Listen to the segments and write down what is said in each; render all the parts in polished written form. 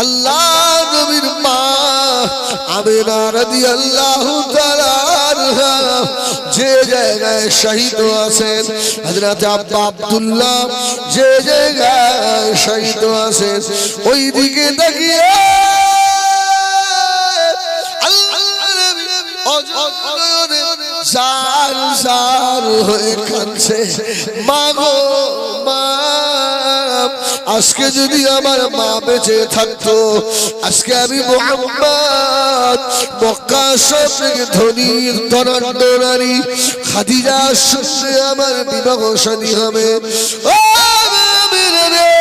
আল্লাহ নবীর মা আমিনা রাদিয়াল্লাহু তাআলা যে জায়গায় শহীদ আছেন, হযরত আব্বা আব্দুল্লাহ যে জায়গায় শহীদ আছেন, ওই দিকে তাকিয়ে সার সার হয়ে কাঁদছে, মা গো মা, আজকে যদি আমার মা বেঁচে থাকতো, আজকে আমি মুহাম্মদ মক্কা শহরে ধনীর ধনাঢ্যনারী খাদিজার সঙ্গে আমার বিবাহ শাদী হবে। ও আমিনা রে,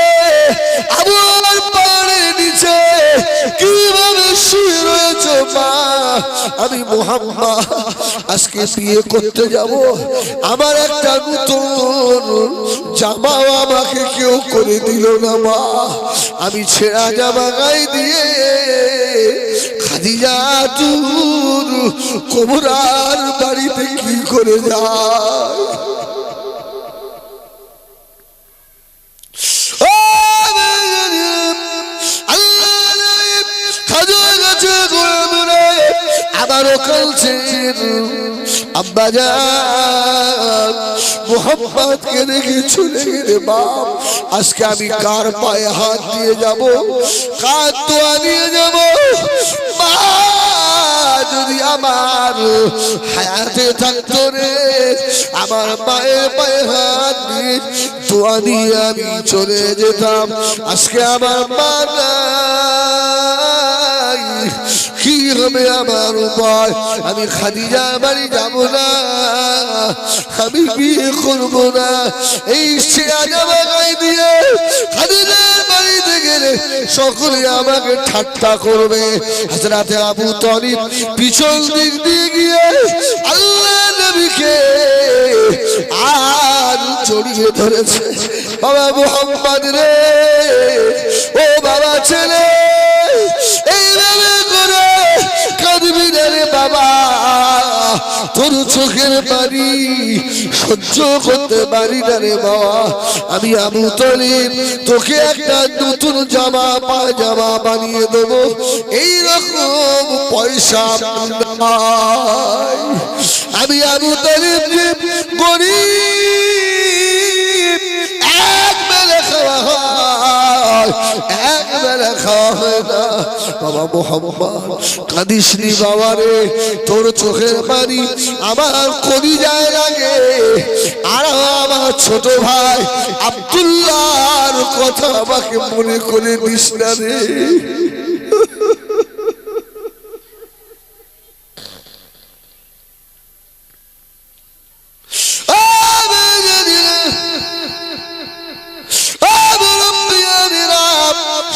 আমার পায়ের নিচে কিভাবে শুয়ে রয়েছে মা, আমি মুহাম্মদ আজকে বিয়ে করতে যাব, আমার একটা নতুন জামাও আমাকে কেউ করে দিল না মা, আমি ছেঁড়া জামা গায়ে দিয়ে খাদিজা তুর কবরার বাড়িতে কি করে যায়। আবারও কালছেন আব্বা জান মুহাম্মদকে রেখে চলে গেলে বাপ, আজকে আমি কার পায়ে হাত দিয়ে যাব, কার দোয়া নিয়ে যাব, মা যদি আমার হায়াতে থাকতো রে, আমার মায়ের পায়ে হাত দিয়ে দোয়া নিয়ে আমি চলে যেতাম, আজকে আমার মা নাই, কি হবে আমার উপায়, আমি খাদিজার বাড়ি যাব না, আমি বিয়ে করব না, এই ছেঁড়া জামা গায়ে দিয়ে খাদিজার বাড়িতে গেলে সকলে আমাকে ঠাট্টা করবে। হযরত আবু তালিব পিছন দিক দিয়ে গিয়ে আল্লাহ নবীকে আর জড়িয়ে ধরেছে, বাবা মুহাম্মদ রে, ও বাবা ছেলে, এইভাবে করে কাঁদবি না রে বাবা, তোর চোখের পানি সহ্য করতে পারি না রে বাবা, আমি আবু তালিব তোকে একটা নতুন জামা পায়জামা বানিয়ে দেবো, এইরকম পয়সা নাই, আমি আবু তালিব গরিব, এক বেলা খাওয়া হয়, এক বেলা খাওয়া হয় না, বাবা মুহাম্মদ কাঁদিস নি বাবা রে, তোর চোখের পানি আমার কলিজায় লাগে, আর আমার ছোট ভাই আব্দুল্লাহর কথা আমাকে মনে করে দিস না রে।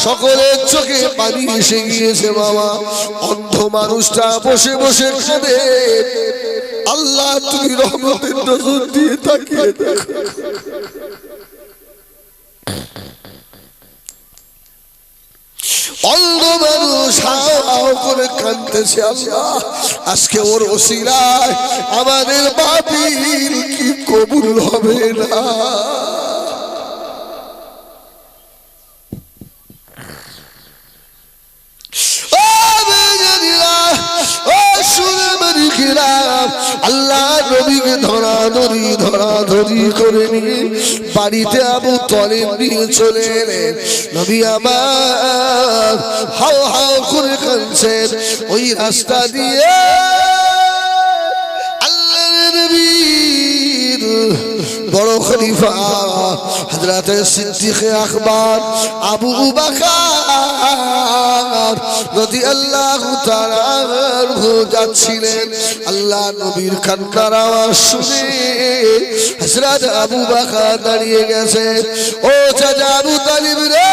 সকলের চোখে পানি এসে গিয়েছে বাবা, অন্ধ মানুষটা বসে বসে কাঁদে, আল্লাহ তুমি রহমতের নজর দিয়ে তাকিয়ে দেখো। অন্ধ মানুষ হাও করে কাঁদতেছে, আল্লাহ আজকে ওর ওসিলায় আমাদের বাতিল কি কবুল হবে না। আল্লাহ নবীকে ধরাধরি করে নিয়ে বাড়িতে আবু তালিব নিয়ে চলে এলেন, নবী আমার হাও হাও করে কাঁদছেন, ওই রাস্তা দিয়ে আল্লাহর নবীর বড় খলিফা হযরত সিদ্দিক আকবর আবু বকর রাদিয়াল্লাহু তাআলা আনহু যাচ্ছিলেন, আল্লাহ নবীর কান্নার আওয়াজ শুনে হযরত আবু বকর দাঁড়িয়ে গেছে, ও চাচা আবু তালিব রে,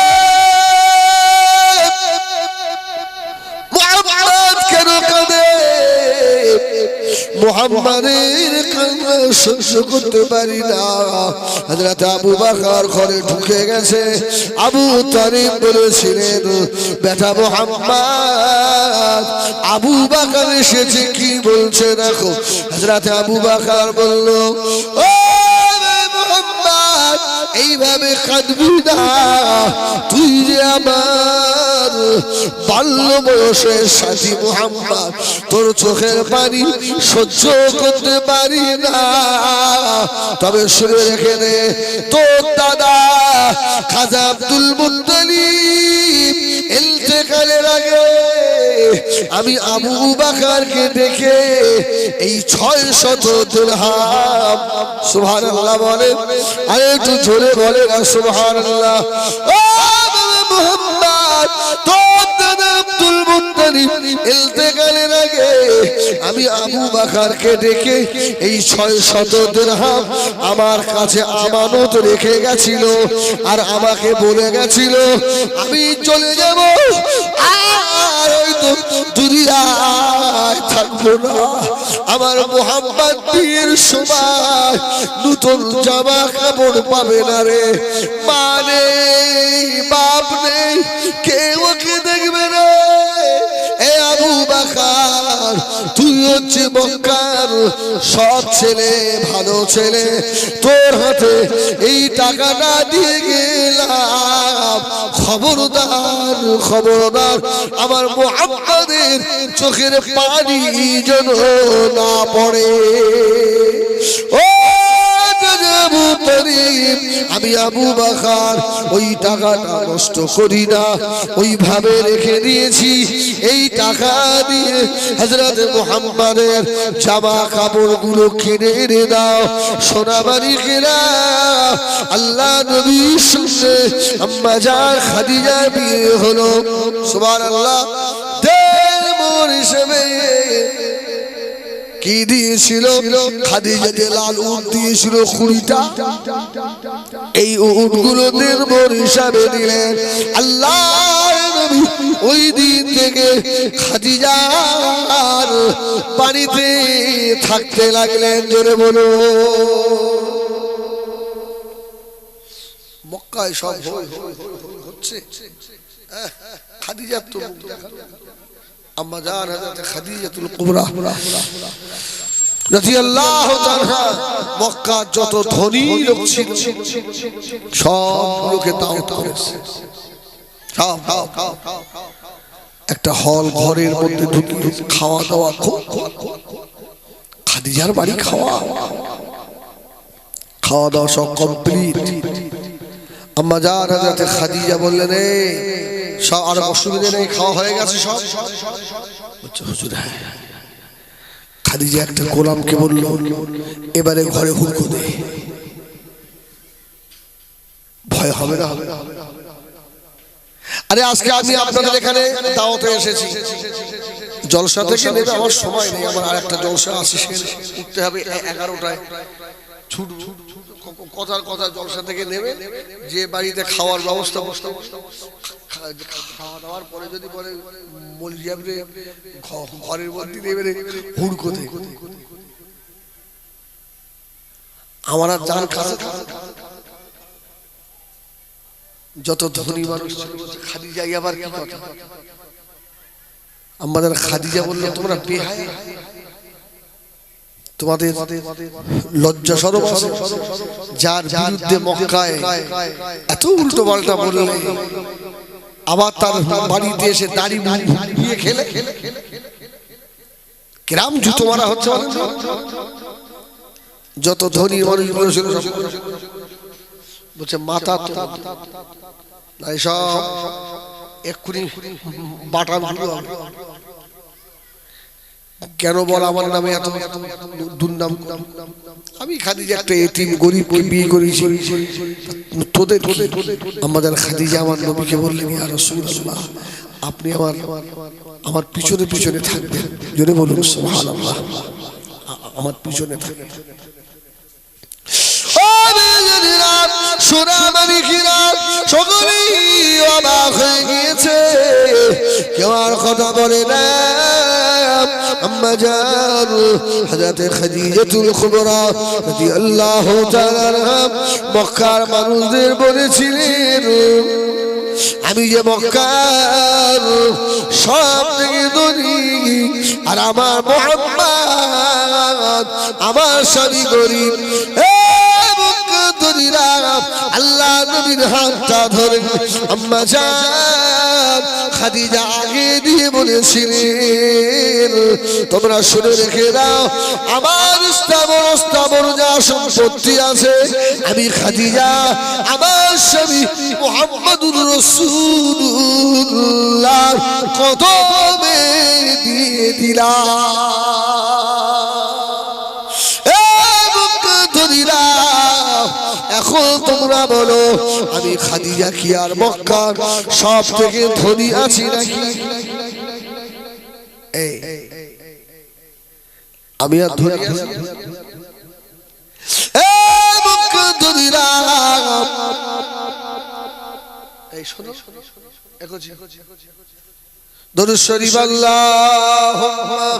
মুহাম্মদ কেন কাঁদে, মুহাম্মাদের কান্না সহ্য করতে পারি না। হযরত আবু বকর ঘরে ঢুকে গেছে, আবু তালিব বলেছিলেন, বেটা মুহাম্মদ, আবু বকর এসেছে কি বলছে দেখো। হযরত আবু বকর বলল, ও মুহাম্মদ, এইভাবে কাঁদবি না, তুই যে আমার বাল্য বয়সের সাথী মুহাম্মদ, তোর চোখের পানি সহ্য করতে পারি না। তবে শুনে রেখে নে, তোর দাদা খাজা আব্দুল মুত্তালিব ইন্তেকালের আগে আমি আবু বাকারকে দেখে এই 600 দিরহাম, সুবহানাল্লাহ বলে, আরে একটু জোরে বলে না সুবহানাল্লাহ। ও মুহাম্মদ, তোর দাদা আব্দুল মুত্তালিব ইন্তেকালের আগে আমি আবু বাকারকে ডেকে এই 600 দিরহাম আমার কাছে আমানত রেখে গেছিল, আর আমাকে বলে গেছিল আমি চলে যাব আর ওই তো দুনিয়ায় থাকবো না। আমার মুহাম্মদ বিয়ের সময় নতুন জামা কাপড় পাবে না রে, মা নেই বাপ নেই, কেউ ওকে দেখবে না। এ আবু বাকার, তুই হচ্ছে মক্কার সৎ ছেলে, ভালো ছেলে, তোর হাতে এই টাকাটা দিয়ে গেলাম, খবরদার খবরদার আমার মুহাম্মাদের চোখের পানি যেন না পড়ে। ও আমি আবু বাকার ওই টাকাটা নষ্ট করি না, ওইভাবে রেখে দিয়েছি। এই টাকা দিয়ে হযরত মুহাম্মাদের জামা কাপড় গুলো কিনে এনে দাও, সোনাবাড়ি কেনা। আল্লাহ নবীর সঙ্গে আম্মা জান খাদিজার বিয়ে হলো, সুবহানাল্লাহ। দেড় মোহর হিসেবে কি দিয়েছিল? খাদিজা যে লাল উট দিয়েছিল 20টা, এই উটগুলো দেড় হিসাবে দিলেন আল্লাহর নবী। ওই দিন থেকে খাদিজার পানিতে থাকতে লাগলেন। জোরে বলো। মক্কায় সব হচ্ছে, খাদিজা তো আম্মা জান হযরত খাদিজাতুল কুবরা রাদিয়াল্লাহু তাআলা মক্কার যত ধনী লোক ছিল সব লোকে দাওয়াত করেছে। সব একটা হল ঘরের মধ্যে ঢুকে খাওয়া দাওয়া, খাদিজার বাড়ি খাওয়া দাওয়া সব কমপ্লিট। আম্মা জান হযরত খাদিজা বললেন, সব আর অসুবিধা নেই, খাওয়া হয়ে গেছে সব। হুজুর, খাদিজা একটা গোলামকে বলল, এবারে ঘরে হুড়কো দে। ভয় হবে না? আরে আজকে আমি আপনাদের এখানে দাওয়াতে এসেছি, জলসা থেকে নেবে, আমার সময় নেই, আমার আর একটা জলসা আছে, উঠতে হবে 11টায়। কথা জলসা থেকে নেবে, যে বাড়িতে খাওয়ার ব্যবস্থা, খাওয়া দাওয়ার পরে যদি বলে ঘরের মধ্যে নেবে হুড়কোতে, আমার আর জান কাছে যত ধনী মানুষ খাদিজা আবার কি কথা। আমাদের খাদিজা বললো, তোমরা বেহায়া, তোমাদের লজ্জা শরম আছে? যার বিরুদ্ধে মক্কায় এত উল্টো পাল্টা বললে, আবার তার বাড়িতে এসে দাড়ি দিয়ে খেলে কিরাম জুতো মারা হচ্ছে। যত ধনী মানুষগুলো ছিল বলছে মাথা তো সব এক্ষুনি বাটান। কেন বল আমার নামে এত দুর্নাম? আমি খাদিজা একটা এতিম গরিবকে বিয়ে করেছি, তোদের আমাদের খাদিজা আমার নবীকে বললেন, ইয়া রাসূলুল্লাহ, আপনি আমার পিছনে পিছনে থাকবেন। জোরে বলুন সুবহানাল্লাহ, আমার পিছনে থাকবেন। সকলেই অবাক হয়ে গিয়েছে, কেউ আর কথা বলে না। আম্মা জান হযরত খাদিজাতুল কুবরা রাদিয়াল্লাহু তাআলা মক্কার মানুষদের বলেছিলেন, আমি যে মক্কার সব থেকে ধনী, আর আমার মুহাম্মদ আমার স্বামী গরিব। আল্লাহ নবীর হাতটা ধরে আম্মা জান খাদিজা আগে দিয়ে বলেছিলেন, তোমরা শুনে রেখে দাও, আমার স্থাবর যা সম্পত্তি আছে আমি খাদিজা আমার স্বামী মুহাম্মদুর রাসূলুল্লাহ কদমে দিয়ে দিলাম। এখন তোমরা বলো আমি খাদিজা কি আর মক্কার সব থেকে ধনী আছি নাকি? আমি আর ধনী আছি? দরুদ শরীফ আল্লাহুম্মা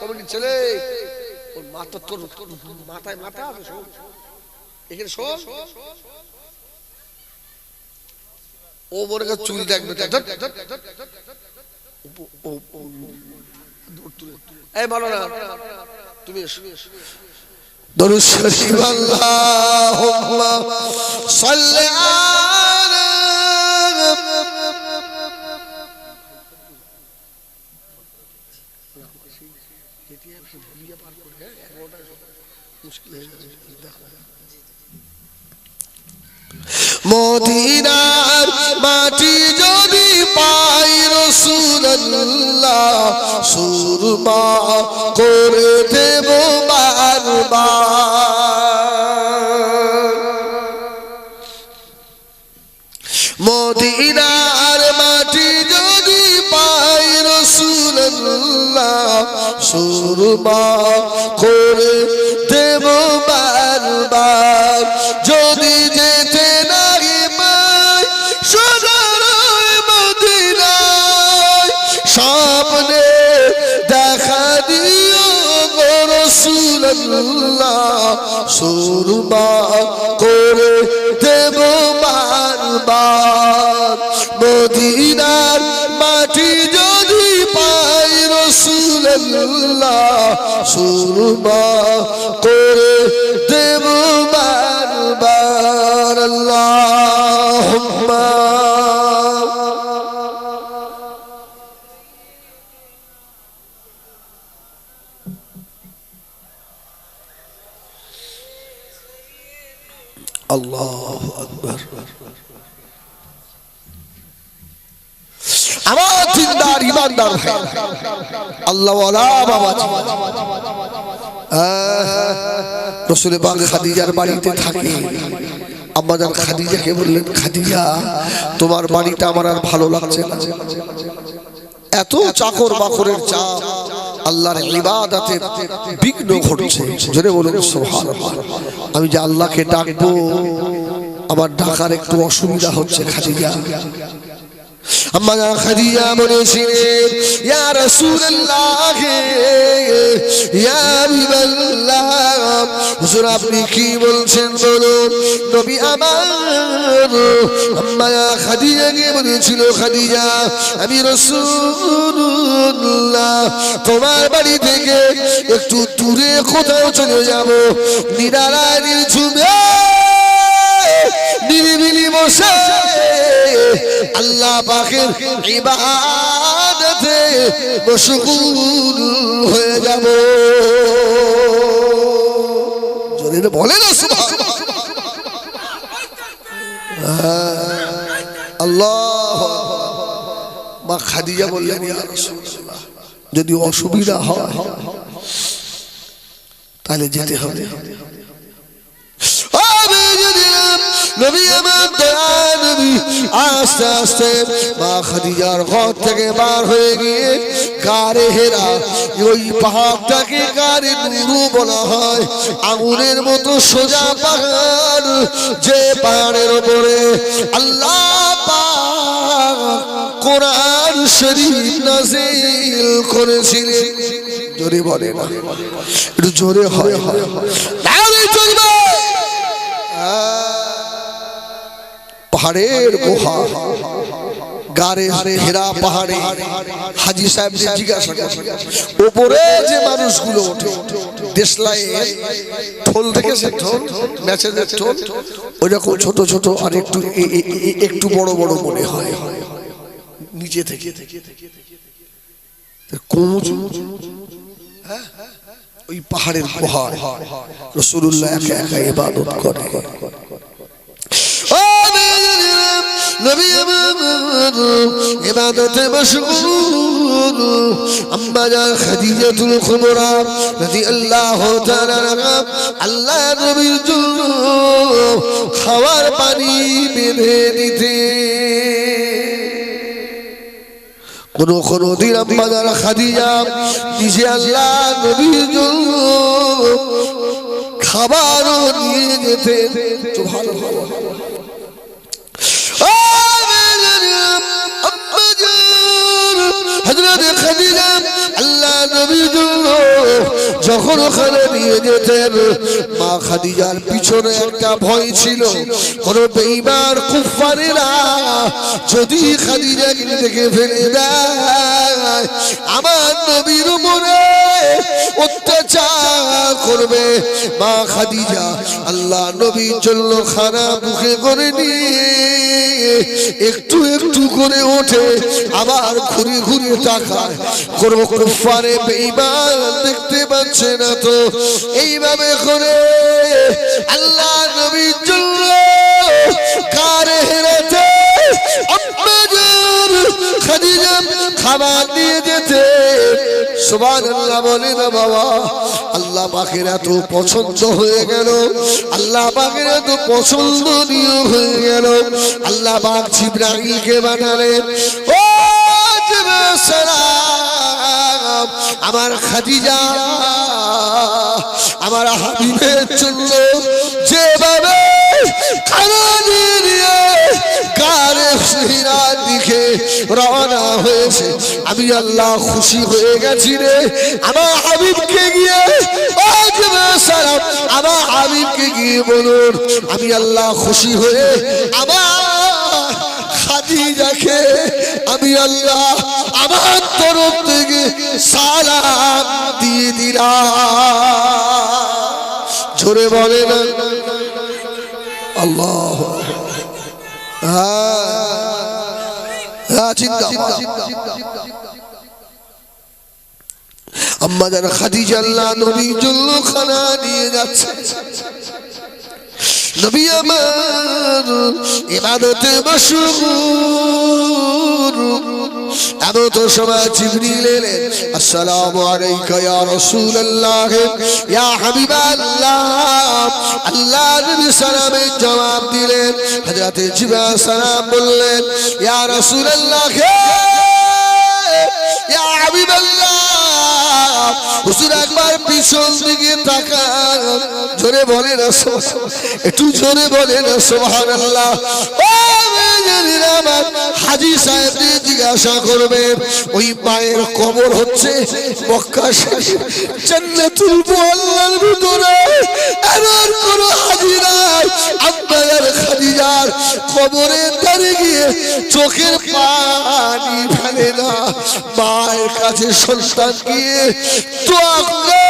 কমিটি চলে ওর মাথা তোর মাথায় মাথা এখানে শোন, ও মনে করে চুল দেখবে এই বলো না তুমি দরুদ শরীফ আল্লাহুম্মা সাল্লি আলা মদিনার মাটি যদি পাই রাসূলুল্লাহ সুরমা করে দেব বারবার। মদিনার মাটি যদি পাই রাসূলুল্লাহ সুরমা করে দেব বারবার। যদি যেতে নাহি পাই সোনার মদিনায় স্বপ্নে দেখা দিও গো রাসূলুল্লাহ সুরমা করে দেব বারবার। মদিনার মাটি যদি পাই রাসূলুল্লাহ সুরমা করে দেব বারবার। আল্লাহুম্মা আল্লাহু আকবার। আমার দিনদার ইমানদার ভাই আল্লাহ ওয়ালা বাবাজি, রাসূল পাক খাদিজার বাড়িতে থাকে। আম্মা জান খাদিজাকে বললেন, খাদিজা তোমার বাড়িটা আমার আর ভালো লাগছে না, এত চাকর বাকরের চাপ, আল্লাহর ইবাদতের বিঘ্ন ঘটছে। জোরে বলুন সুবহানাল্লাহ। আমি যে আল্লাহকে ডাকবো আমার ডাকার একটু অসুবিধা হচ্ছে খাদিজা। আম্মা খাদিজা বলেছিলেন, ইয়া রাসূলুল্লাহ ইয়া হাবিবাল্লাহ, হুজুর আপনি কি বলছেন বলুন। নবী আমার আম্মা খাদিজাকে বলেছিল, খাদিজা আমি রাসূলুল্লাহ তোমার বাড়ি থেকে একটু দূরে কোথাও চলে যাব, নিরালায় নির্ঝুমে নিরিবিলি বসে আল্লাহ পাকের ইবাদতে মশগুল হয়ে যাব। জোরে বলে না সুবহানাল্লাহ। আল্লাহ। মা খাদিজা বললেন, ইয়া রাসূলুল্লাহ যদি অসুবিধা হয় তাহলে যেতে হবে। নবী আমার দয়া নবী আস্তে আস্তে মা খাদিজার ঘর থেকে বার হয়ে গিয়ে গারে হেরা, ওই পাহাড়টাকে গারে নুরু বলা হয়, আগুনের মতো সোজা পাহাড়, যে পাহাড়ের উপরে আল্লাহ পাক কোরআন শরীফ নাযিল করেছিলেন। জোরে বলে না, একটু জোরে হয় তাহলে চলবে। পাহাড়ের গুহা গারে হেরা পাহাড়ে হাজী সাহেব জিজ্ঞাসা করেন উপরে যে মানুষগুলো ওঠে দেশলাই ঠোল দেখেছে, ঠোল ম্যাচের ঠোল ওইরকম ছোট ছোট আর একটু একটু বড় বড় মনে হয় নিচে থেকে ওই পাহাড়ের গুহায় রাসূলুল্লাহ একা একা ইবাদত করে। নবী আমার ইবাদতে মশগুল। আম্মা জান খাদিজাতুল কুবরা রাদিয়াল্লাহু তাআলা আনহা আল্লাহ নবীর জন্য খাওয়ার পানি বেঁধে দিতে। কোন দিন আম্মা জান খাদিজা নিজে আল্লাহ নবীর জন্য খাবারও নিয়ে যেতেন। সুবহানাল্লাহ। আল্লাহ নবীর জন্য যখন ওখানে নিয়ে যেতেন মা খাদিজার পিছনে একটা ভয় ছিল, কোন বেঈমান কুফারেরা যদি খাদিজাকে দেখে ফেলে দেয় আমার নবীর উপরে অত্যাচার করবে। মা খাদিজা আল্লাহ নবীর জন্য খানা মুখে করে নিয়ে একটু একটু করে ওঠে, আবার ঘুরে ঘুরে তাকায় কোন কুফারে বেঈমান দেখতে পাচ্ছে না তো। এইভাবে করে আল্লাহ নবীর জন্য কারে হেরাতে খাদিজা খাবার দিয়ে যেতে। সুবহানাল্লাহ বলে না বাবা, আল্লাহ পাকের এত পছন্দ হয়ে গেল, আল্লাহ পাকের এত পছন্দনীয় হয়ে গেল, আল্লাহ পাক জিবরাইলকে পাঠালেন, ও জিবরাইল সালাম আমার খাদিজা আমার হাবিবের জন্য যেভাবে খানা নিয়ে গারে সিরার দিকে রওনা হয়েছে আমি আল্লাহ খুশি হয়ে গেছি রে। আমার হাবিবকে গিয়ে ও জিবরাইল সালাম আমার হাবিবকে গিয়ে বলুন আমি আল্লাহ খুশি হয়ে আমার খাদিজাকে আমি আল্লাহ আমার তরফ থেকে সালাম দিয়ে দিলাম। জোরে বলে না আল্লাহ। আম্মা জান খাদিজা আল্লাহ নবীর জন্য খানা নিয়ে যাচ্ছে। নবী আমার ইবাদতে মশগুল। এমন তো সময় জিবরিল এলেন, আসসালামু আলাইকা ইয়া রাসূলুল্লাহ ইয়া হাবিবাল্লাহ। আল্লাহ নবী সালামের জবাব দিলেন। হযরত জিবরাইল সালাম বললেন ইয়া রাসূলুল্লাহ ইয়া হাবিবাল্লাহ। হুজুর একবার পিছন দিকে তাকান, জোরে বলে না একটু জোরে বলে না সুবহানাল্লাহ। হাজী সাহেব জিজ্ঞাসা করবেন ওই মায়ের কবর হচ্ছে মক্কা জান্নাতুল মুআল্লার ভিতরে, এমন কোন হাজী নাই আপনার খাদিজার কবরের ধারে গিয়ে চোখের পানি ফেলে না। মায়ের কাছে সন্তান গিয়ে দোয়া করে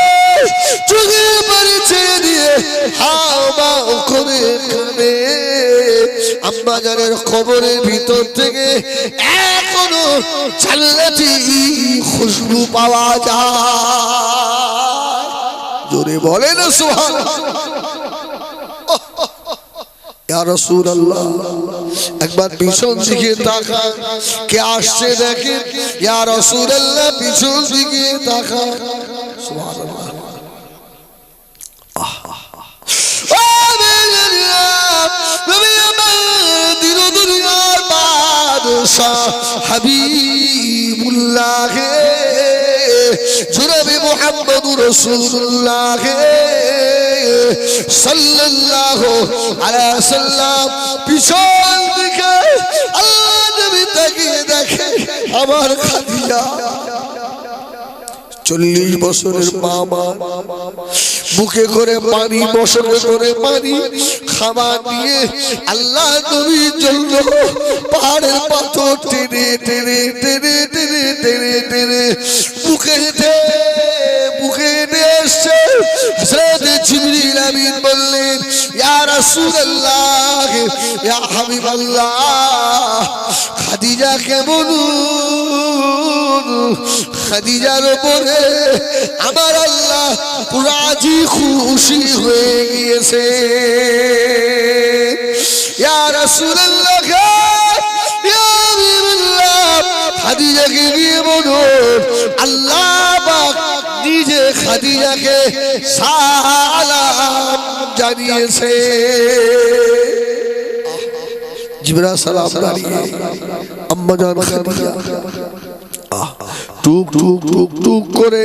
চোখের পানি ছেড়ে দিয়ে হাও মাও করে কাঁদে। আম্মা জানের কবরের ভিতর থেকে এখনো জান্নাতি খুশবু পাওয়া যায়। জোরে বলে না সুবহানাল্লাহ। ইয়া রাসূলুল্লাহ একবার পিছন দিকে তাকান, কে আসছে দেখেন। ইয়া রাসূলুল্লাহ পিছন দিকে তাকান। সুবহানাল্লাহ। হাবিবুল্লাহ জনাবে মুহাম্মদুর রাসূলুল্লাহ সাল্লাল্লাহু আলাইহি সাল্লাম পিছন দিকে আল্লাহ নবী তাকিয়ে দেখে আমার খাদিজা 40 বছরের বাবা বুকে করে পানি বছরে করে পানি খাবার দিয়ে আল্লাহ নবীর জন্য পাহাড়ের পাথর টেনে টেনে টেনে টেনে টেনে টেনে বুকে এসছে। হযরত জিবরিল আমিন বললেন, ইয়া রাসূলুল্লাহ, ইয়া হাবিবাল্লাহ, খাদিজাকে বলুন খাদিজার উপরে আমার আল্লাহ রাজি খুশি হয়ে গিয়েছে। ইয়া রাসূলুল্লাহ, ইয়া হাবিবাল্লাহ, খাদিজাকে গিয়ে বলুন আল্লাহ পাক নিজে খাদিজাকে সালাম জানিয়েছে। জিবরাইল সালাম জানিয়ে আম্মা জান খাদিজা টুক টুক টুক টুক করে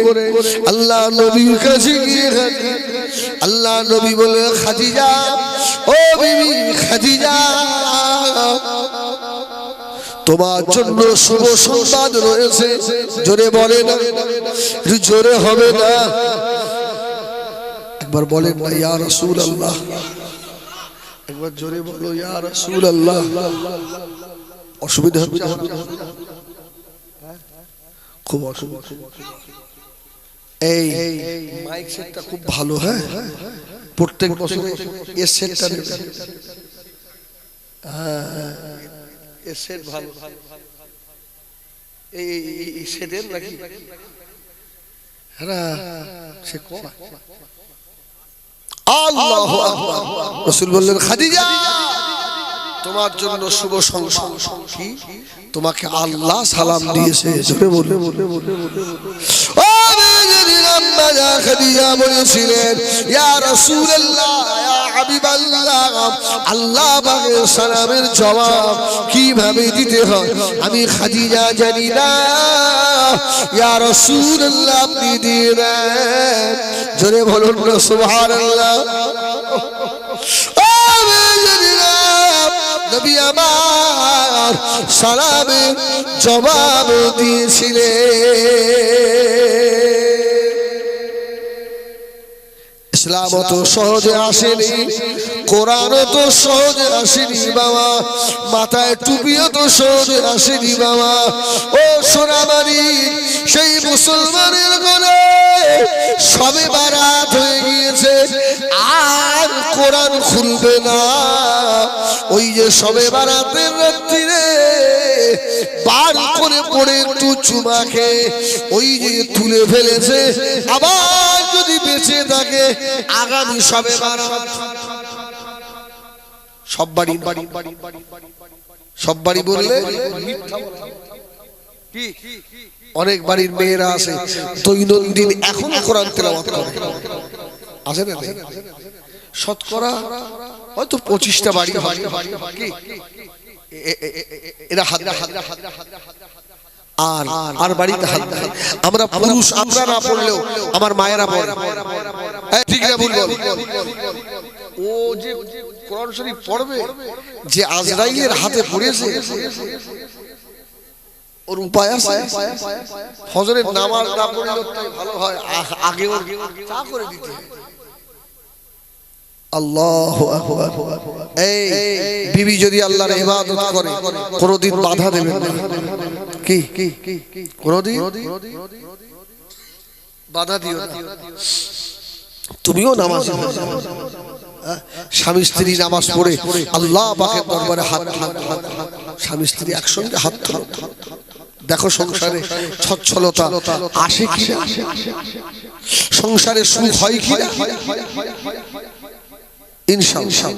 আল্লাহ নবীর কাছে গিয়ে আল্লাহ নবী বলে, খাদিজা, ও বিবি খাদিজা, তোমার জন্য শুভ সংবাদ রয়েছে। জোরে বলে না, জোরে হবে না, একবার বলেন না ইয়া রাসূলুল্লাহ, একবার জোরে বলো ইয়া রাসূলুল্লাহ। অসুবিধা হচ্ছে? খুব অসুবিধা। এই মাইক সেটটা খুব ভালো, হ্যাঁ, প্রত্যেক বছর এই সেটটা নেবে। হ্যাঁ, এই সেট ভালো। এই সেটের নাকি হ্যাঁ সে কোন আল্লাহু আকবার। রাসূল বললেন, খাদিজা, তোমার জন্য শুভ সংবাদ। কি? তোমাকে আল্লাহ সালাম দিয়েছে। জোরে বলে ও আম্মা খাদিজা বলেছিলেন, ইয়া রাসূলুল্লাহ, ইয়া হাবিবাল্লাহ, আল্লাহ পাকের সালামের জবাব কিভাবে দিতে হয় আমি খাদিজা জানি না, ইয়া রাসূলুল্লাহ আপনি দিয়ে দেন। জোরে বলুন না সুবহানাল্লাহ। নবী আমার সালামের জবাব দিয়েছিলেন। ইসলাম তো সহজে আসেনি, কোরআন তো সহজে আসেনি বাবা, মাথায় টুপিও তো সহজে আসেনি বাবা। ও সোনামারি, সেই মুসলমানের ঘরে সবে বারাত হয়ে গিয়েছে, আর কোরআন খুলবে না। ওই যে সবে বারাতের রাত্রিরে বার করে পড়ে একটু চুমাকে ওই যে তুলে ফেলেছে, আবার যদি বেঁচে থাকে আগামী সবে বারাত। সব বাড়ি বললে কি? অনেক বাড়ির মেয়েরা আছে দৈনন্দিন এখন কোরআন তেলাওয়াত করে, আছে না? শতকরা হয়তো 25টা বাড়ি হয়। এরা হাত আর বাড়িতে হাত দেয়। আমরা পুরুষ, আমরা না পড়লেও আমার মায়েরা পড়ে, ঠিক না? ভুল বল। ও যে কোরআন শরীফ পড়বে, যে আজরাইলের হাতে পড়েছে, ওর উপায় আছে। ফজরের নামাজ না পড়লেও তাই ভালো হয়, আগে ওর চা করে দিতে। আল্লাহু আকবার। এই বিবি যদি আল্লাহর ইবাদত করে কোনদিন বাধা দেবেন না। কি কোনদিন বাধা দিও না। তুমিও নামাজ, স্বামী স্ত্রী নামাজ পড়ে আল্লাহ পাকের দরবারে হাত, স্বামী স্ত্রী একসঙ্গে হাত ধরো। দেখো সংসারে সচ্ছলতা আসে কি, সংসারে সুখ হয় কি? ইনশাআল্লাহ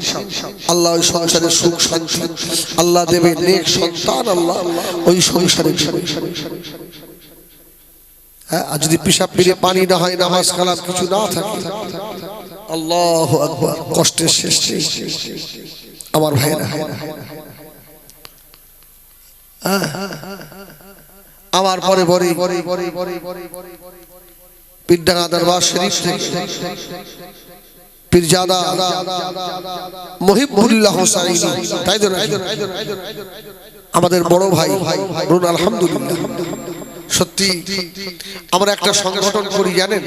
আল্লাহ ওই সংসারে সুখ শান্তি আল্লাহ দেবে, নেক সন্তান আল্লাহ ওই সংসারে দেবে। হ্যাঁ, আর যদি পিশাব পিড়ে পানি না হয়, নামাজ কালাম কিছু না থাকে, আল্লাহু আকবার, কষ্টের শেষ নেই আমার ভাইরা। আমার পরে পীরডাঙ্গা দরবার শরীফ থেকে পীরজাদা মুহিবুল্লাহ হুসাইনি, তাই তো আমাদের বড় ভাই বলুন আলহামদুলিল্লাহ, সত্যি আমরা একটা সংগঠন করি জানেন,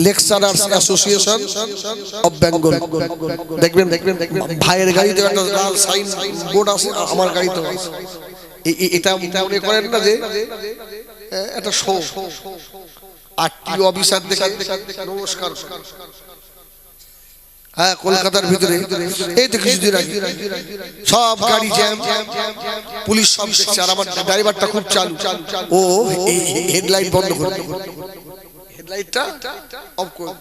লেকচারার্স অ্যাসোসিয়েশন অফ বেঙ্গল। দেখবেন ভাইয়ের গাড়িতে একটা লাল সাইন বোর্ড আছে, আমার গাড়িতে আছে। এটা মনে করেন না যে একটা শো, আরটিও অফিসার দেখে নমস্কার। হ্যাঁ, কলকাতার ভিতরে এই তো কিছুদিন আগে সব গাড়ি জ্যাম, পুলিশ সব দেখছে, আর আমার ড্রাইভারটা খুব চালু, ও হেডলাইট বন্ধ করে, হেডলাইটটা অফ করে,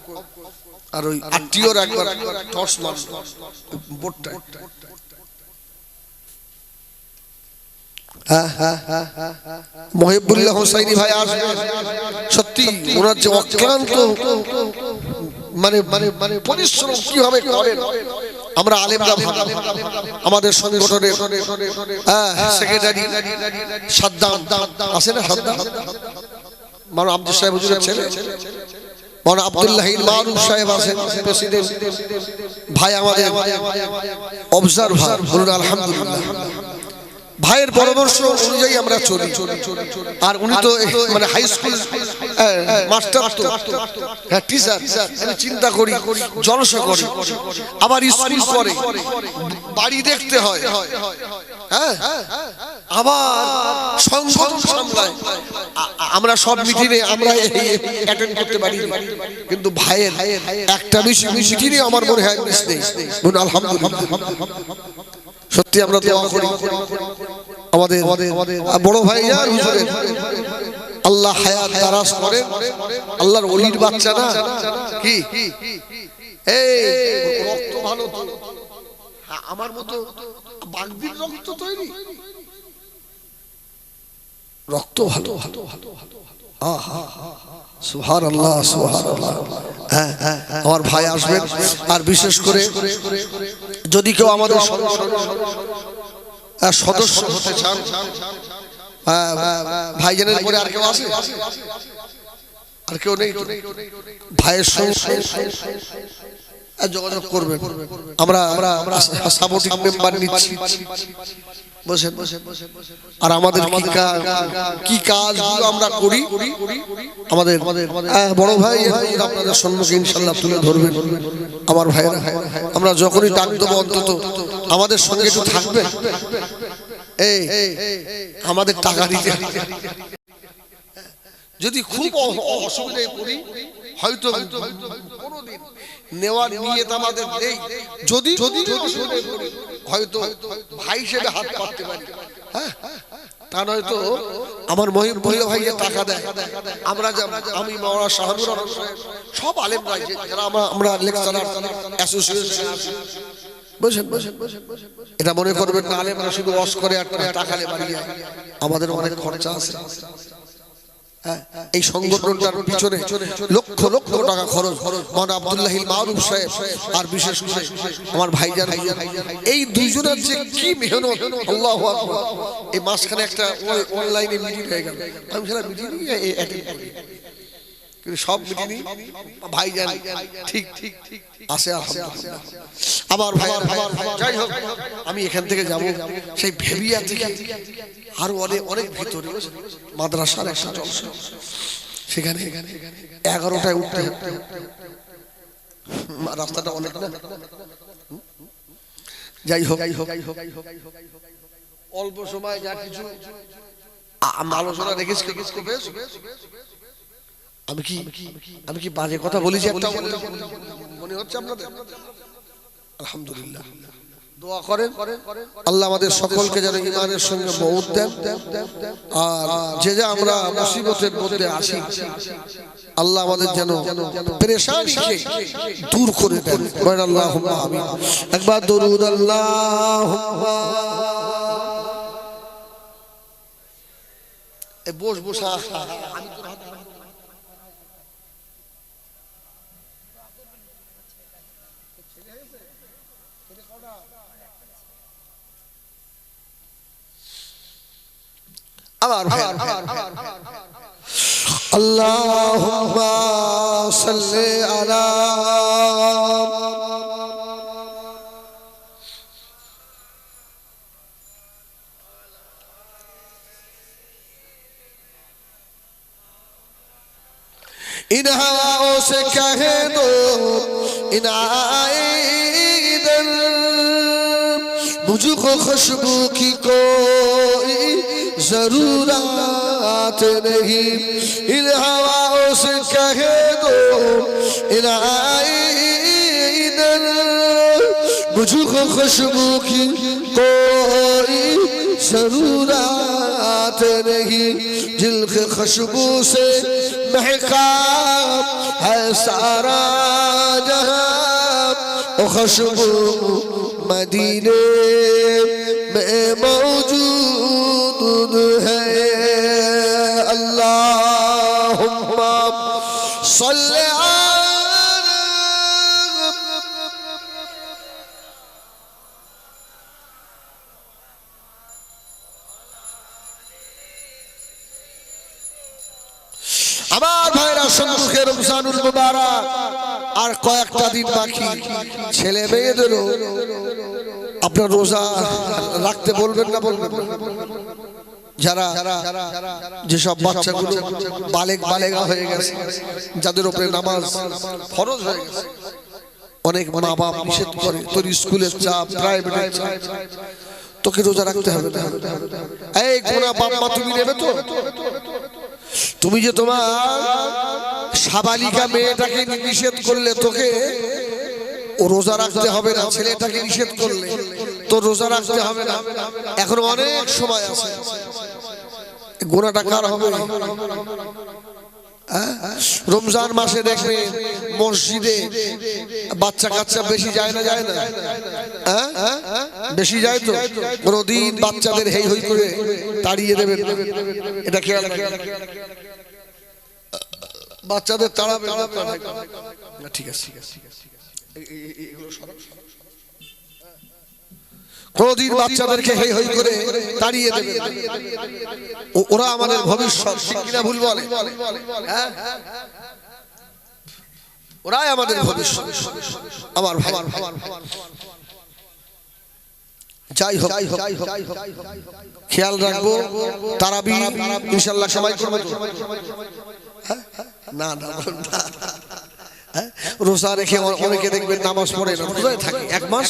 আর ওই আরটিওর একবার টর্চ মারল বোর্ডটা। মহিবুল্লাহ হোসাইনি ভাই আসবে, সত্যি ওনার যে অক্লান্ত মানে পরিশ্রম কিভাবে করেন, আমরা আলেমরা আমাদের সংগঠনের সেক্রেটারি সাদ্দাম আছে না, সাদ্দাম মানে আব্দুল সাহেব হুজুরের ছেলে, মানে আব্দুল্লাহ মারুফ সাহেব আছেন প্রেসিডেন্ট, ভাই আমাদের অবজারভার, বলুন আলহামদুলিল্লাহ। ভাইয়ের পরামর্শ অনুযায়ী আমরা চলি, আর উনি তো মানে হাই স্কুল মাস্টার, তো হ্যাঁ টিচার, আমি চিন্তা করি জলসা করি, আবার স্কুল করে, বাড়ি দেখতে হয়, হ্যাঁ আবার সংগঠন সামলায়। আমরা সব মিটিংয়ে আমরা অ্যাটেন্ড করতে পারি, কিন্তু ভাইয়ের একটা মিটিংয়ে আমার মনে হয় মিস নেই, বলুন আলহামদুলিল্লাহ। সত্যি আমরা দোয়া করি আমাদের বড় ভাই হুজুরের, আল্লাহ হায়াত দারাজ করেন, আল্লাহর ওলির বাচ্চা না কি, এই রক্ত ভালো তো, আমার মতো বাগদির রক্ত তৈরি, রক্ত ভালো, সুবহানাল্লাহ সুবহানাল্লাহ। হ্যাঁ, আমার ভাই আসবেন, আর বিশেষ করে যদি কেউ আমাদের সদস্য হতে চান, ভাইজানের পরে আর কেউ আছে, আর কেউ নেই, ভাইয়ের সঙ্গে যোগাযোগ করবেন, আমরা সাপোর্টিং মেম্বার নিচ্ছি, বসেন। আর আমাদের কি কাজগুলো আমরা করি, আমাদের বড় ভাই আপনাদের সম্মুখে ইনশাআল্লাহ তুলে ধরবেন। আমার ভাইরা, আমরা যখনই ডাক দেবো অন্তত আমাদের সঙ্গে একটু থাকবে, এই আমাদের টাকা দিতে, যদি খুব অসুবিধায় পড়ি হয়তো কোনোদিন নেওয়ার নিয়ত আমাদের নেই, যদি হয়তো ভাই হিসেবে হাত পাততে পারি, হ্যাঁ তা নয়তো আমার মহিবুল্লাহ ভাইকে টাকা দেয়, আমরা আমি মাওলানা শাহানুর সব আলেমরা যারা আমরা লেকচারার অ্যাসোসিয়েশন, এটা মনে করবেন না আলেমরা শুধু ওয়াজ করে আর টাকা নিয়ে বাড়ি যায়, আমাদের অনেক খরচা আছে। এই সংগঠনটার পিছনে লক্ষ লক্ষ টাকা খরচ, মানে আব্দুল্লাহ মারুফ সাহেব আর বিশেষ করে আমার ভাইজান, এই দুইজনের যে কি মেহনত, আল্লাহু আকবার। এই মাঝখানে একটা অনলাইনে মিটিং হয়ে গেল, আমি সেটা মিটিং অ্যাটেন্ড করি, কিন্তু সব মিটিং ভাইজান ঠিক আছে আলহামদুলিল্লাহ। আবার ভাই যাই হোক, আমি এখান থেকে যাব সেই ভেবিয়া থেকে আরো অনেক ভিতরে মাদ্রাসার একটা জলসা, সেখানে 11টায় উঠতে রাস্তাটা অনেক না, যাই হোক অল্প সময় যা কিছু আলোচনা রেখেছি, আমি কি বাজে কথা বলেছি একটা মনে হচ্ছে আপনাদের? আলহামদুলিল্লাহ, দোয়া করেন আল্লাহ আমাদের সকলকে যেন ঈমানের সঙ্গে মওত দেন, আর যে আমরা মুসিবতের মধ্যে আছি আল্লাহ আমাদের যেন পেরেশানিকে দূর করে দেন, বলেন আল্লাহুম্মা আমিন। একবার দরুদ আল্লাহুম্মা, এই বসা আমি তো আল্লাহুম্মা সাল্লি আলা इन हवाओं से कह दो इन आए इधर मुझको खुशबू की कोई जरूरत नहीं इन हवाओं से कह दो इन आए इधर मुझको खुशबू की कोई जरूरत नहीं जिनकी खुशबू से महका है सारा जहां वो खुशबू मदीने में मौजूद है अल्लाहुम्मा सल्ले আমার ভাইরা সম্মুখে রমজানুল মুবারক আর কয়েকটা দিন বাকি ছেলে মেয়েদেরও আপনার রোজা রাখতে বলবেন না বলবেন যারা যেসব বাচ্চাগুলো বালেগা হয়ে গেছে যাদের উপরে নামাজ ফরজ হয়ে গেছে অনেক মা বাপ নিষেধ করে তোর স্কুলের চাপ প্রাইভেটের চাপ তোকে রোজা রাখতে হবে না এই গোনা বাপ মা তুমি নেবে তো তুমি যে তোমার সাবালিকা মেয়েটাকে নিষেধ করলে তোকে ও রোজা রাখতে হবে না ছেলেটাকে নিষেধ করলে তো রোজা রাখতে হবে না এখন অনেক সময় আছে গোনাটা কার হবে রমজান মাসে দেখবে মসজিদে বাচ্চা কাচ্চা বেশি যায় না বেশি যায় তো কোনদিন বাচ্চাদের হেই হই করে তাড়িয়ে দেবেন এটা খেয়াল রাখবেন বাচ্চাদের তাড়াবে না ঠিক আছে কোনদিন বাচ্চাদেরকে হেই হই করে তাড়িয়ে দেবে ওরা আমাদের ভবিষ্যৎ ঠিক কিনা ভুল বলে ওরাই আমাদের ভবিষ্যৎ আমার ভাই যাই হোক খেয়াল রাখবো তারাবি ইনশাআল্লাহ সবাই করবে না রোজা রেখে অনেকে দেখবেন নামাজ পড়ে না রোজায় থাকে এক মাস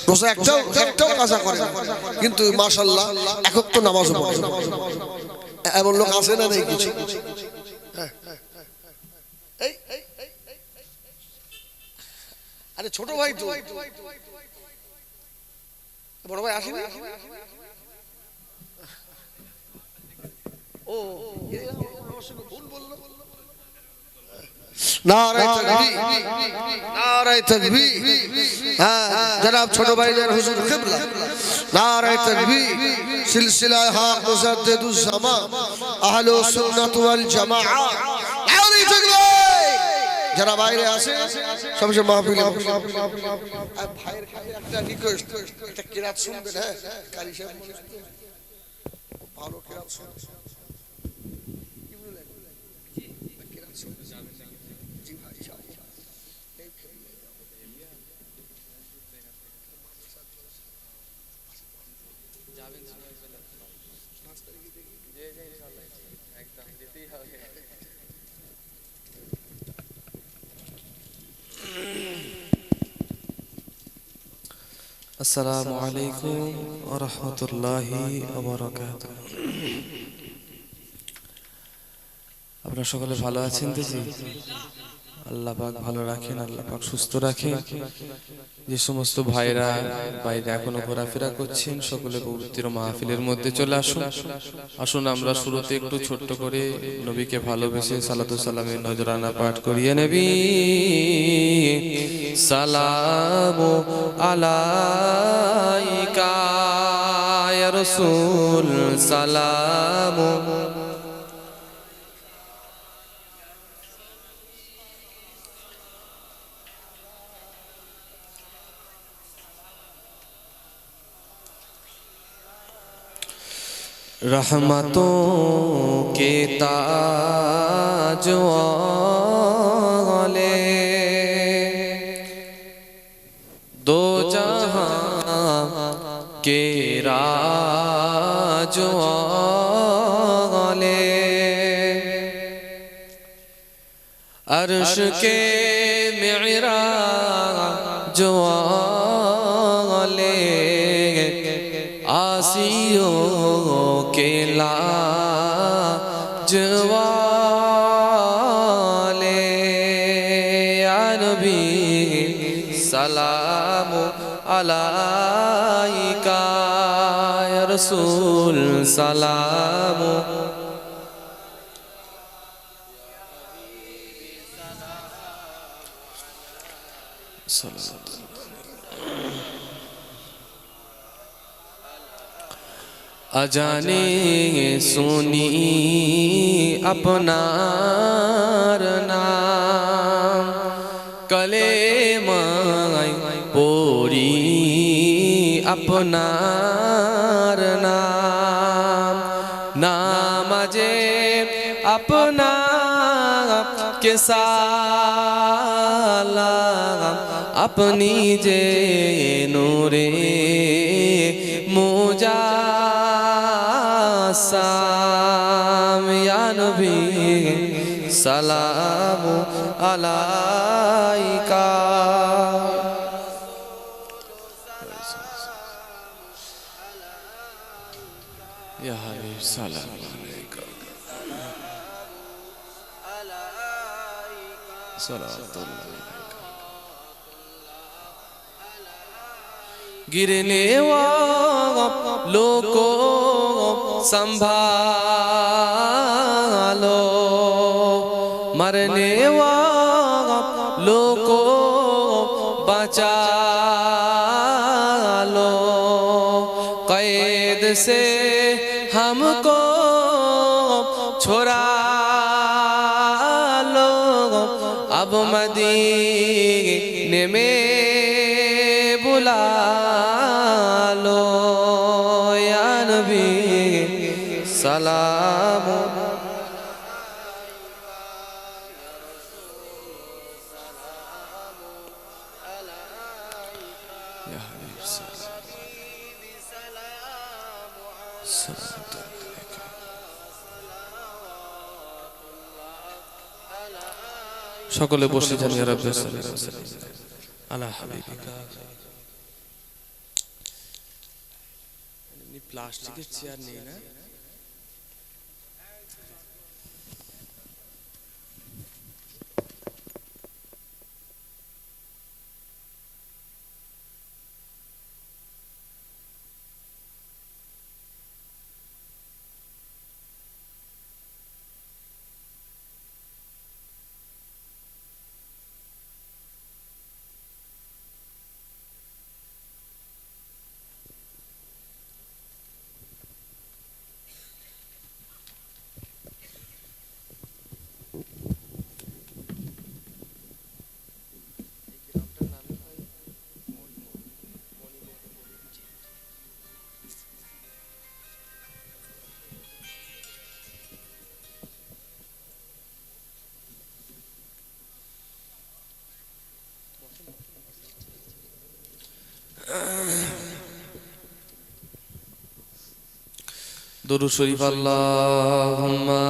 রোজা একটাও কাজা করে না কিন্তু মাশাআল্লাহ একক তো নামাজও পড়ে এমন লোক আছে না নেই কিছু আরে ছোট ভাই তো বড় ভাই আসেনি ও ভুল বললো नारे तकबीर नारे तकबीर जनाब छोटो भाईजान हुजूर किबला नारे तकबीर सिलसिला हक मुजद्दिदुज ज़मान अहले सुन्नत वल जमाआ नारे तकबीर যারা বাইরে আছে সবসময় মাহফিলে ভাইয়ের কাছে একটা রিকোয়েস্ট একটা কিরাত শুনবেন হ্যাঁ কারি সাহেব ভালো কিরাত শুনবেন আসসালামু আলাইকুম ওয়া রাহমাতুল্লাহি ওয়া বারাকাতুহু আপনারা সকলে ভালো আছেন তো জি আল্লাহ পাক ভালো রাখেন আল্লাহ পাক সুস্থ রাখেন যে সমস্ত ভাইরা বাইরে এখনো ঘোরাফেরা করছেন সকলে পবিত্র মাহফিলের মধ্যে চলে আসুন আমরা শুরুতে একটু ছোট্ট করে নবীকে ভালোবেসে সালাতু সালামের নজরানা পাঠ করিয়ে নেবি সালামু আলাইকা ইয়া রাসূল সালামু रहमतों के ताज वाले दो जहां के राज वाले अर्श के मेराज वाले आसियों के लाज वाले या नबी सलाम अलैका या रसूल सलाम अजाने सुनी अपनार नाम कलेमाय पोरी अपनार नाम नामाजे अपना के साला अपनी जे नूरे मुजासाम या नबी सलाम अलैका या हबीब सलाम अलैका सलावतुल्लाह गिरने वालों को संभालो मरने वालों को बचा लो कैद से हमको छुड़ा लो अब मदीने में बुला लो या नबी सलाम या हबीब সকলে বসে যান ইয়া রাব্বি সাল্লাল্লাহু আলাইহি ওয়াসাল্লাম আলা হাবিবিকা প্লাস্টিকের চেয়ার নেই না दुरूद शरीफ अल्लाहुम्मा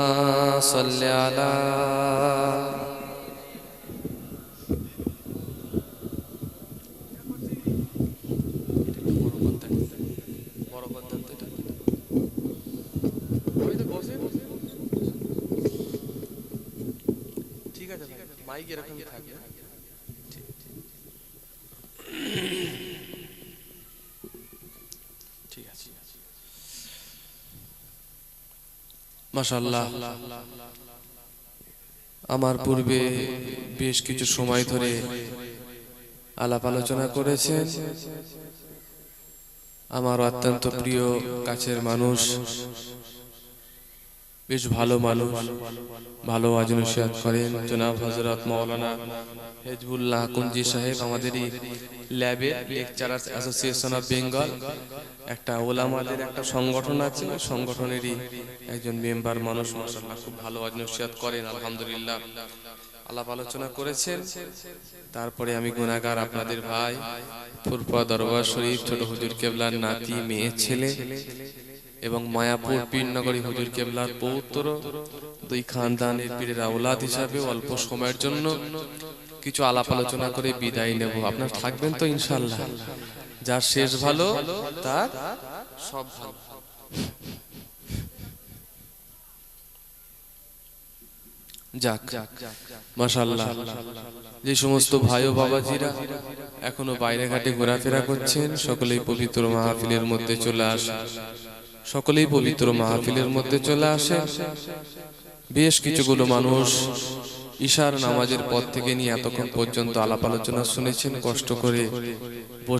सल्ली अला ঠিক আছে মাইক এরকমই থাকে ঠিক আছে মাশাআল্লাহ আমার পূর্বে বেশ কিছু সময় ধরে আলাপ আলোচনা করেছেন আমার অত্যন্ত প্রিয় কাছের মানুষ বেশ ভালো মানুষ ভালো ওয়াজ নসিহত করেন জনাব হযরত মাওলানা হেজবুল্লাহ কুঞ্জি সাহেব আমাদেরই ল্যাবে লেকচারার্স অ্যাসোসিয়েশন অফ বেঙ্গল একটা ওলামাদের একটা সংগঠন আছে সংগঠনেরই একজন মেম্বার মানুষ মাশাআল্লাহ খুব ভালো ওয়াজ নসিহত করেন আলহামদুলিল্লাহ আলাপ আলোচনা করেছেন তারপরে আমি গুনাহগার আপনাদের ভাই ফুরফা দরবার শরীফ ছোট হুজুর কেবলার নাতি মেয়ে ছেলে এবং মায়াপুর পীরনগরী হুজুর কেবলার পৌত্র তো এই খানদানের পীরের আওলাদ হিসাবে অল্প সময়ের জন্য কিছু আলাপ আলোচনা করে বিদায় নেব। আপনারা থাকবেন তো ইনশাআল্লাহ? যার শেষ ভালো তার সব ভালো। যাক মাশাআল্লাহ, যে সমস্ত ভাই ও বাবাজিরা এখনো বাইরে ঘাটে ঘোরাফেরা করছেন সকলেই পবিত্র মাহফিলের মধ্যে চলে আসে, সকলেই পবিত্র মাহফিলের মধ্যে চলে আসে। বেশ কিছুগুলো মানুষ ঈশার নামাজের পর থেকে নিয়ে এতক্ষণ পর্যন্ত আলাপ আলোচনা শুনেছেন, কষ্ট করে